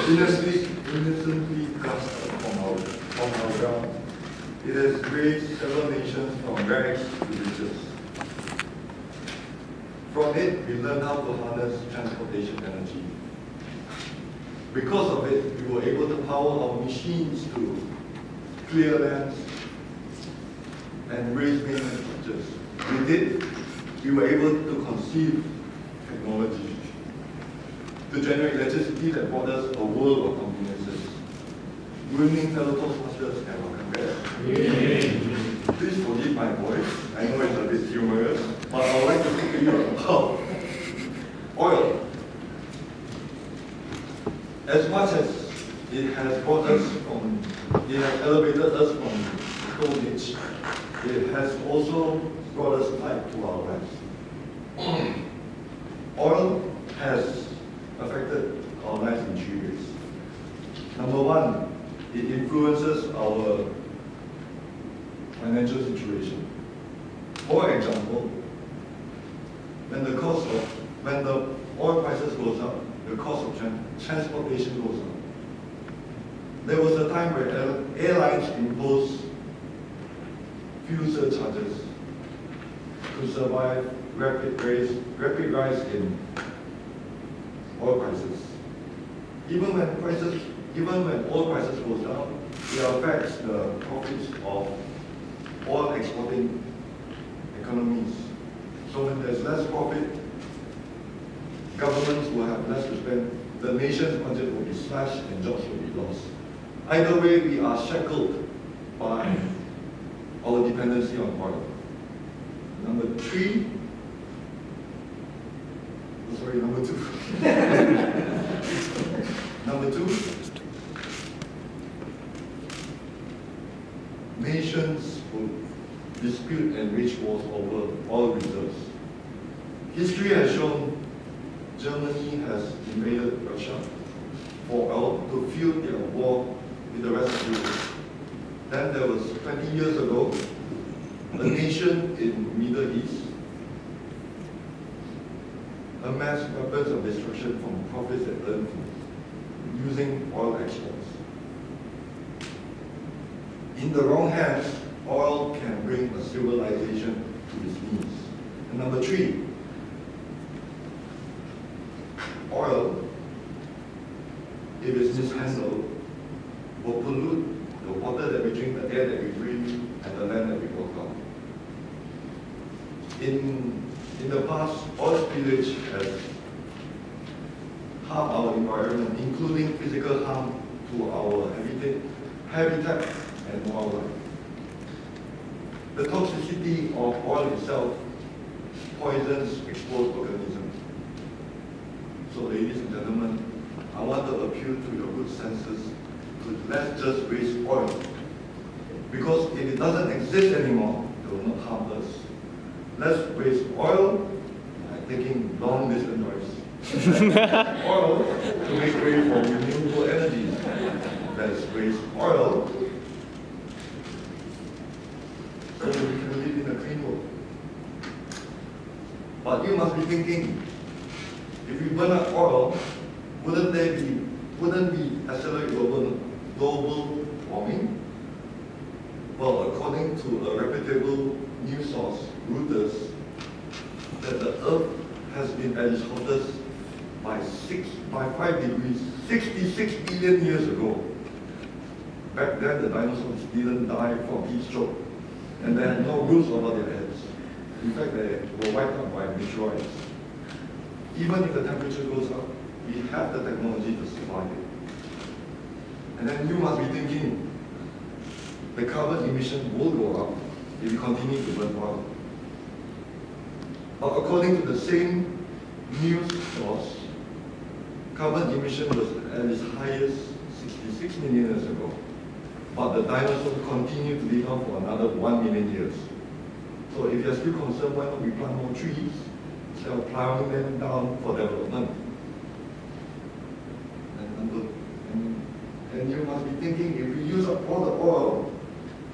innocently cast from our ground. It has raised several nations from rags to riches. From it, we learned how to harness transportation energy. Because of it, we were able to power our machines to clear lands and raise mainland structures. With it, we were able to conceive technology to generate electricity that brought us a world of conveniences. Good evening, fellow Toastmasters, and welcome back. Please forgive my voice. I know it's a bit humorous, but I would like to speak to you about oil. As much as it has brought us from, it has elevated us from the Stone Age, it has also brought us light to our lives. Oil has affected our lives in 3 ways. Number one, it influences our financial situation. For example, when the oil prices goes up, the cost of transportation goes up. There was a time where airlines imposed fuel surcharges to survive rapid rise in oil prices. Even when oil prices goes down, it affects the profits of oil exporting economies. So when there's less profit, governments will have less to spend, the nation's budget will be slashed and jobs will be lost. Either way, we are shackled by our dependency on oil. Number two. Number two, nations will dispute and wage wars over oil reserves. History has shown Germany has invaded Russia for oil to fuel their war with the rest of Europe. Then there was 20 years ago, a nation in Middle East amassed weapons of destruction from profits it earned from using oil exports. In the wrong hands, oil can bring a civilization to its knees. And number three, oil, if it's mishandled, will pollute the water that we drink, the air that we breathe, and the land that we work on. In the past, oil spillage has harmed our environment, including physical harm to our habitat and wildlife. The toxicity of oil itself poisons exposed organisms. So ladies and gentlemen, I want to appeal to your good senses to let's just waste oil. Because if it doesn't exist anymore, it will not harm us. Let's waste oil by taking long distance drives. Oil to make way for renewable energies. Let's waste oil so we can live in a clean world. But you must be thinking, if we burn up oil, wouldn't we accelerate global warming? Well, according to a reputable news source, Reuters, that the Earth has been at its hottest by 5 degrees 66 billion years ago. Back then, the dinosaurs didn't die from heat stroke, and they had no roofs over their heads. In fact, they were wiped out by meteorites. Even if the temperature goes up, we have the technology to survive it. And then you must be thinking, the carbon emission will go up if we continue to burn oil. But according to the same news source, carbon emission was at its highest 66 million years ago. But the dinosaurs continue to live on for another 1 million years. So if you're still concerned, why not we plant more trees instead of plowing them down for development? And you must be thinking, if we use up all the oil,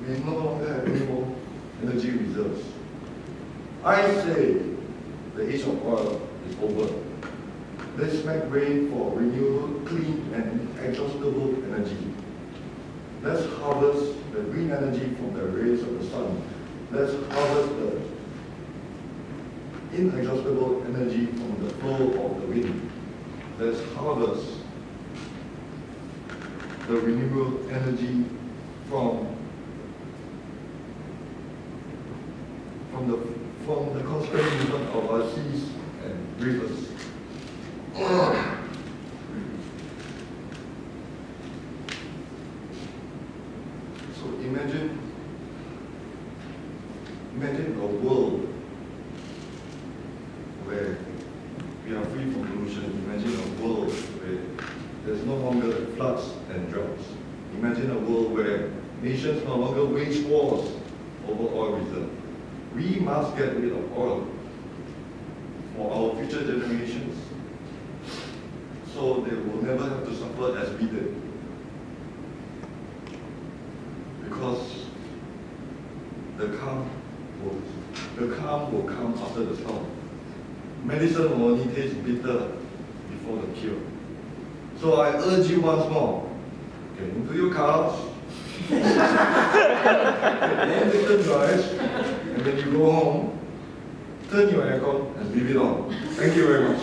we no longer have any more energy reserves. I say the age of oil is over. Let's make way for renewable, clean, and harvest the green energy from the rays of the sun. Let's harvest the inexhaustible energy from the flow of the wind. Let's harvest the renewable energy from the constant movement of our seas and rivers. So imagine a world where we are free from pollution. Imagine a world where there's no longer floods and droughts. Imagine a world where nations no longer wage wars over oil reserves. We must get rid of oil for our future generations so they will never have to suffer as we did. Because the calm will come after the storm. Medicine will only taste bitter before the cure. So I urge you once more, get into your cars, long-distance drives, and when you go home, turn your aircon and leave it on. Thank you very much.